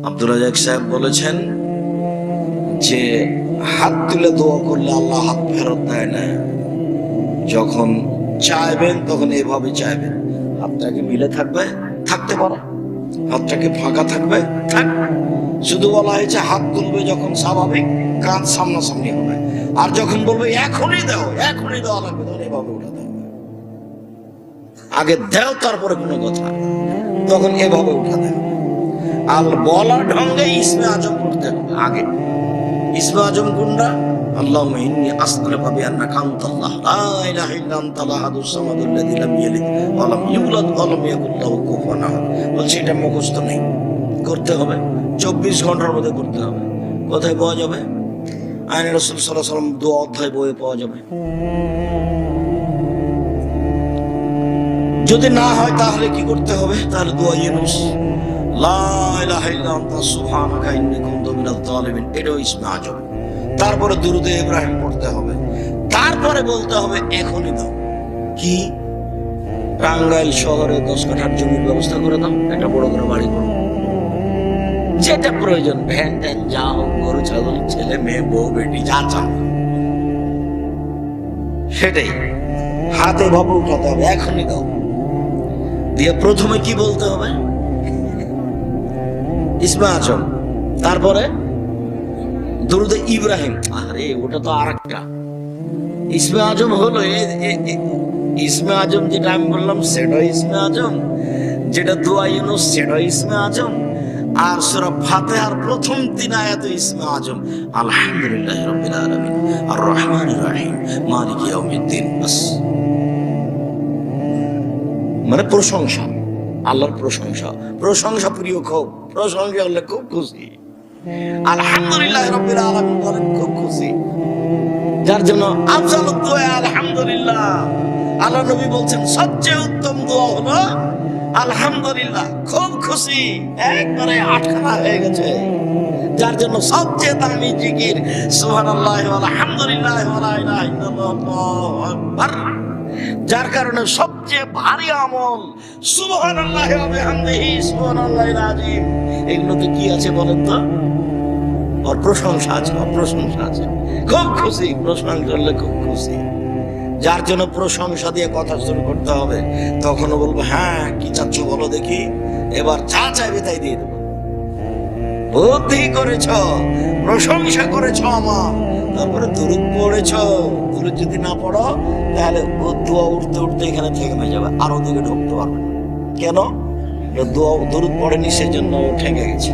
আব্দুল রাজাক সাহেব বলেছেন যে হাত তুলে দোয়া করলে আল্লাহ হাত ফেরত দেয় না। যখন চাইবেন তখন এভাবে চাইবেন, হাতটাকে মিলে থাকবে, থাকতে পারো, হাতটাকে ফাঁকা থাকবে, থাক। শুধু বলা হয়েছে হাত তুলবে যখন স্বাভাবিক কাঁধ সামনাসামনি হবে, আর যখন বলবে এখনই দাও, এখনই দেওয়া লাগবে, তখন এভাবে উঠাতে হবে। আগে দেও তারপরে কোনো কথা, তখন এভাবে উঠাতে হবে। আর বলা ঢঙ্গে ইসমে আজম করতে হবে। আগে ইসমে আজম কোনটা? আল্লাহুম্মা ইন্নী আসআলুকা বিআন্নাকা আনতাল্লাহ লা ইলাহা ইল্লা আনতাল আহাদুস সামাদুল্লাযী লাম ইয়ালিদ ওয়া লাম ইউলাদ ওয়া লাম ইয়াকুল লাহু কুফুয়ান আহাদ। বলছি এটা মুখস্থ নেই, করতে হবে 24 ঘন্টার মধ্যে করতে হবে। কোথায় পাওয়া যাবে? আইনে রাসূল সাল্লাল্লাহু আলাইহি ওয়াসাল্লাম দোয়া অধ্যায় বইয়ে পাওয়া যাবে। যদি না হয় তাহলে কি করতে হবে? তাহলে দোয়া ইউনুস, লা ইলাহা ইল্লা আনতা সুবহানাকা ইন্নী কুনতু মিনাজ জালিমিন, এটাও ইসমে আজম। তারপরে দুরুদে ইব্রাহিম পড়তে হবে, তারপরে বলতে হবে এখনই দাও। কি? টাঙ্গাইল শহরে 10 কাঠার জমির ব্যবস্থা করে দাও, একটা বড় করে বাড়ি করো, যেটা প্রয়োজন, ভ্যান ট্যান যা হোক, গরু ছাগল, ছেলে মেয়ে, বউ বেটি, যা চাও সেটাই হাতে ভাবে উঠাতে হবে, এখনই দাও। দিয়ে প্রথমে কি বলতে হবে? ইসমে আজম, তারপরে দুরুদে ইব্রাহিম। আরে ওটা তো আরেকটা। ইসমে আজম হলো ইসমে আজম, যেটা আমি বললাম সেটা ইসমে আজম, যেটা দোয়া ইউনুস সেটা ইসমে আজম, আর সূরা ফাতিহার প্রথম 3 আয়াত ইসমে আজম। আলহামদুলিল্লাহি রাব্বিল আলামিন আর রহমানির রহিম মালিকি ইয়াউমিদ্দিন। বাস, মানে প্রশংসা, আল্লাহর প্রশংসা। প্রশংসা প্রিয়, খুব প্রশংসা হলে খুব খুশি। আলহামদুলিল্লাহি রাব্বিল আলামিন বলেন খুব খুশি, যার জন্য আফজালুদ দোয়া আলহামদুলিল্লাহ। আল্লাহ নবী বলছেন সবচেয়ে উত্তম দোয়া হলো আলহামদুলিল্লাহ। খুব খুশি, একবারে আটখানা হয়ে গেছে, যার জন্য সবচেয়ে দামি জিকির সুবহানাল্লাহি ওয়া আলহামদুলিল্লাহি ওয়া লা ইলাহা ইল্লাল্লাহু আল্লাহু আকবার। যার কারণে সবচেয়ে ভারী আমল সুবহানাল্লাহি ওয়া বিহামদিহি সুবহানাল্লাহিল আযীম। এগুলোতে কি আছে বলেন তো? ওর প্রশংসা আছে, প্রশংসা আছে। খুব খুশি, প্রশংসা করলে খুব খুশি, যার জন্য প্রশংসা দিয়ে কথা শুরু করতে হবে। তখনও বলবো হ্যাঁ কি চাচ্ছ বলো দেখি, এবার যা চাইবে তাই দিয়ে দেবো। বুদ্ধি করেছ, প্রশংসা করেছ আমার, তারপরে দুরূদ পড়েছ। দুরূদ যদি না পড়ো তাহলে দোয়া উঠতে উঠতে এখানে থেমে যাবে, আর ওদিকে ঢুকতে পারবে। কেন? দোয়া দুরূদ পড়েনি, সেজন্য ঠেকে গেছে।